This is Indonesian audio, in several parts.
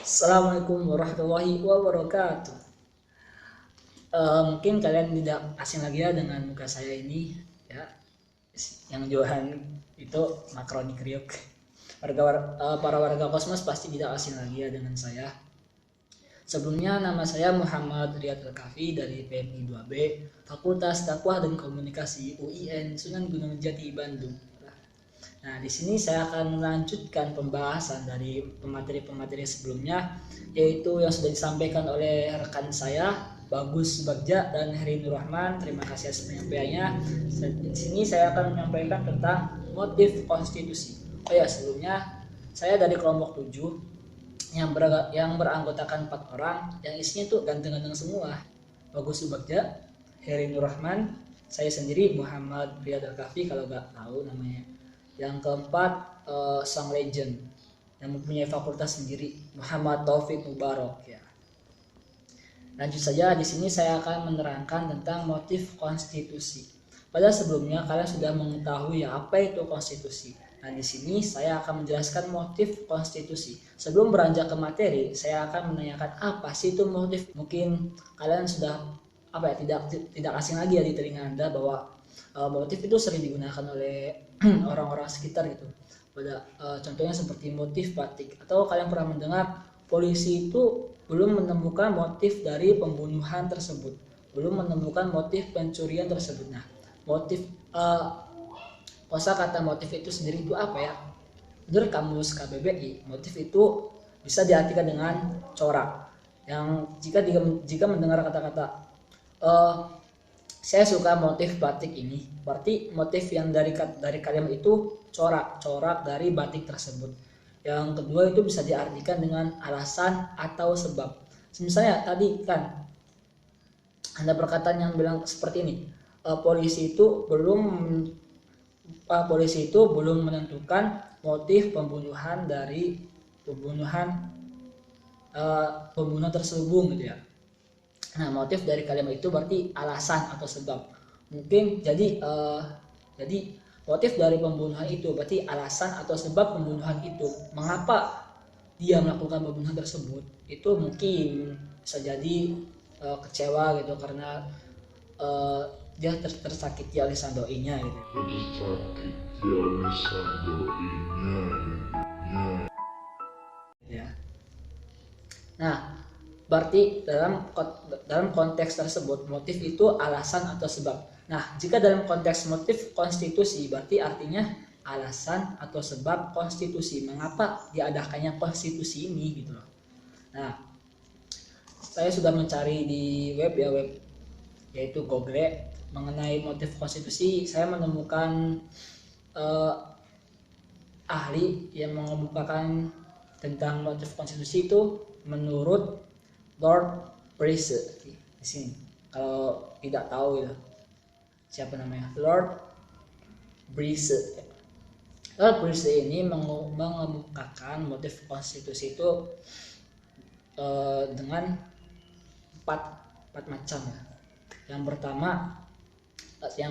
Assalamualaikum warahmatullahi wabarakatuh. Mungkin kalian tidak asing lagi ya dengan muka saya ini, ya. Yang jualan itu makaroni kriuk. Para warga kosmos pasti tidak asing lagi ya dengan saya. Sebelumnya nama saya Muhammad Riyad Al-Kafi dari PMI 2B, Fakultas Dakwah dan Komunikasi UIN Sunan Gunung Jati, Bandung. Nah, di sini saya akan melanjutkan pembahasan dari pemateri-pemateri sebelumnya, yaitu yang sudah disampaikan oleh rekan saya Bagus Bagja dan Heri Nur Rahman. Terima kasih atas penyampaiannya. Di sini saya akan menyampaikan tentang motif konstitusi. Oh ya, sebelumnya saya dari kelompok 7 yang beranggotakan 4 orang, yang isinya tuh ganteng-ganteng semua. Bagus Bagja, Heri Nur Rahman, saya sendiri Muhammad Riyad Al-Kafi kalau nggak tahu namanya. Yang keempat, sang legend yang mempunyai fakultas sendiri, Muhammad Taufik Mubarak, ya. Lanjut saja, di sini saya akan menerangkan tentang motif konstitusi. Pada sebelumnya kalian sudah mengetahui ya apa itu konstitusi. Nah, di sini saya akan menjelaskan motif konstitusi. Sebelum beranjak ke materi, saya akan menanyakan apa sih itu motif. Mungkin kalian sudah tidak asing lagi ya di telinga Anda bahwa motif itu sering digunakan oleh orang-orang sekitar gitu. Contohnya seperti motif batik, atau kalian pernah mendengar polisi itu belum menemukan motif dari pembunuhan tersebut, belum menemukan motif pencurian tersebut. Nah, motif kosakata motif itu sendiri itu apa ya? Menurut kamus KBBI, motif itu bisa diartikan dengan corak. Yang jika mendengar kata-kata saya suka motif batik ini, berarti motif yang dari kalimat itu corak dari batik tersebut. Yang kedua itu bisa diartikan dengan alasan atau sebab. Misalnya tadi kan ada perkataan yang bilang seperti ini, polisi itu belum menentukan motif pembunuhan tersebut gitu ya. Nah, motif dari kalimat itu berarti alasan atau sebab. Mungkin jadi motif dari pembunuhan itu berarti alasan atau sebab pembunuhan itu. Mengapa dia melakukan pembunuhan tersebut? Itu mungkin bisa jadi kecewa gitu karena dia tersakiti oleh sandoinya gitu. Ya. Nah, berarti dalam konteks tersebut motif itu alasan atau sebab. Nah, jika dalam konteks motif konstitusi berarti artinya alasan atau sebab konstitusi, mengapa diadakannya konstitusi ini gitu loh. Nah, saya sudah mencari di web yaitu Google mengenai motif konstitusi. Saya menemukan ahli yang mengemukakan tentang motif konstitusi itu menurut Lord Bryce di sini. Kalau tidak tahu ya siapa namanya, Lord Bryce. Lord Bryce ini mengemukakan motif konstitusi itu dengan empat macam ya. Yang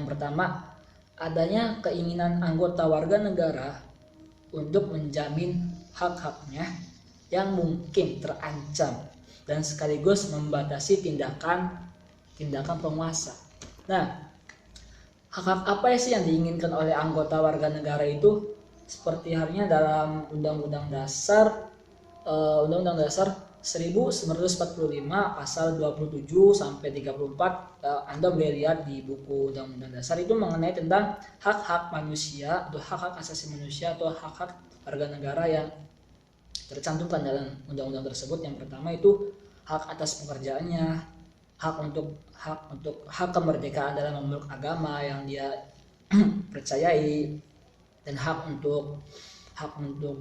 pertama adanya keinginan anggota warga negara untuk menjamin hak-haknya yang mungkin terancam dan sekaligus membatasi tindakan penguasa. Nah, hak-hak apa sih yang diinginkan oleh anggota warga negara itu? Seperti halnya dalam Undang-Undang Dasar 1945 pasal 27 sampai 34, Anda boleh lihat di buku Undang-Undang Dasar itu mengenai tentang hak-hak manusia atau hak-hak asasi manusia atau hak-hak warga negara yang tercantumkan dalam undang-undang tersebut. Yang pertama itu hak atas pekerjaannya, hak kemerdekaan dalam memeluk agama yang dia percayai, dan hak untuk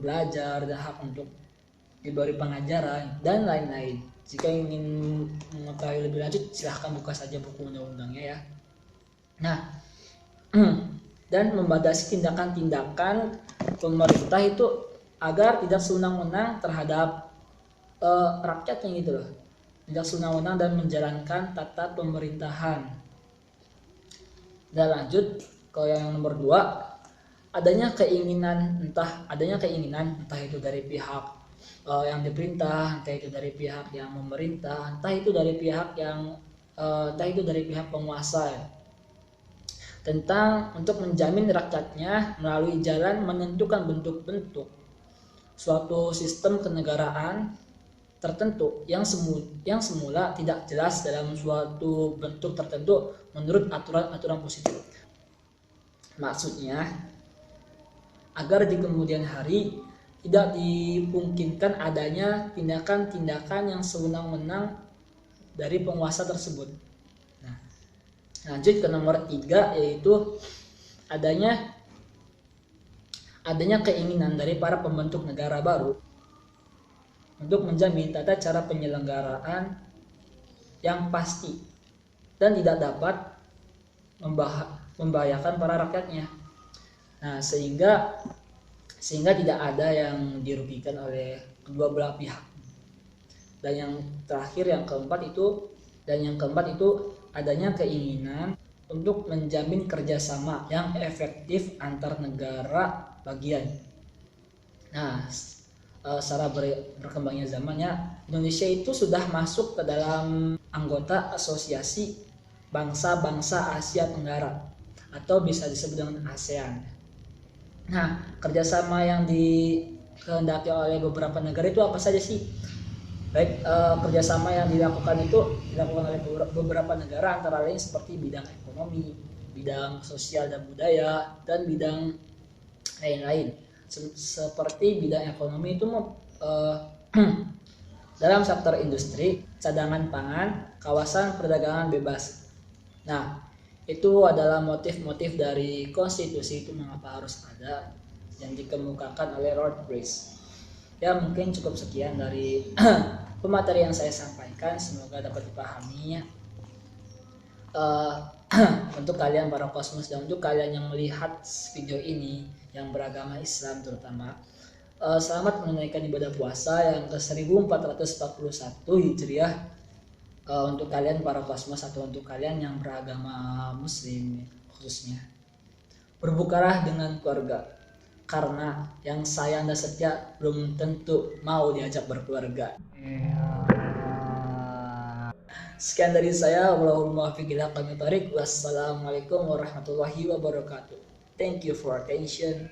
belajar, dan hak untuk diberi pengajaran dan lain-lain. Jika ingin mengetahui lebih lanjut silahkan buka saja buku undang-undangnya ya. Nah, dan membatasi tindakan pemerintah itu agar tidak sewenang-wenang terhadap rakyatnya gitu loh. Tidak sewenang-wenang dan menjalankan tata pemerintahan. Dan lanjut ke yang nomor 2, adanya keinginan entah itu dari pihak yang diperintah, entah itu dari pihak yang memerintah, entah itu dari pihak penguasa ya, tentang untuk menjamin rakyatnya melalui jalan menentukan bentuk-bentuk suatu sistem kenegaraan tertentu yang semula tidak jelas dalam suatu bentuk tertentu menurut aturan-aturan positif. Maksudnya, agar di kemudian hari tidak dimungkinkan adanya tindakan-tindakan yang sewenang-wenang dari penguasa tersebut. Nah, lanjut ke nomor 3, yaitu adanya keinginan dari para pembentuk negara baru untuk menjamin tata cara penyelenggaraan yang pasti dan tidak dapat membahayakan para rakyatnya. Nah, sehingga tidak ada yang dirugikan oleh kedua belah pihak. Dan yang terakhir, yang keempat itu adanya keinginan untuk menjamin kerjasama yang efektif antar negara bagian. Nah, secara berkembangnya zamannya, Indonesia itu sudah masuk ke dalam anggota asosiasi bangsa-bangsa Asia Tenggara atau bisa disebut dengan ASEAN. Nah, kerjasama yang dikehendaki oleh beberapa negara itu apa saja sih? Baik, kerjasama yang dilakukan oleh beberapa negara antara lain seperti bidang ekonomi, bidang sosial dan budaya, dan bidang lain-lain. Seperti bidang ekonomi itu dalam sektor industri, cadangan pangan, kawasan perdagangan bebas. Nah, itu adalah motif-motif dari konstitusi itu mengapa harus ada yang dikemukakan oleh Lord Brace. Ya, mungkin cukup sekian dari pemateri yang saya sampaikan, semoga dapat dipahami. Untuk kalian para kosmos dan untuk kalian yang melihat video ini yang beragama Islam terutama, selamat menunaikan ibadah puasa yang ke 1441 Hijriah. Untuk kalian para kosmos atau untuk kalian yang beragama Muslim khususnya, berbukalah dengan keluarga, karena yang sayang dan setia belum tentu mau diajak berkeluarga. Sekian dari saya. Wassalamualaikum warahmatullahi wabarakatuh. Thank you for attention.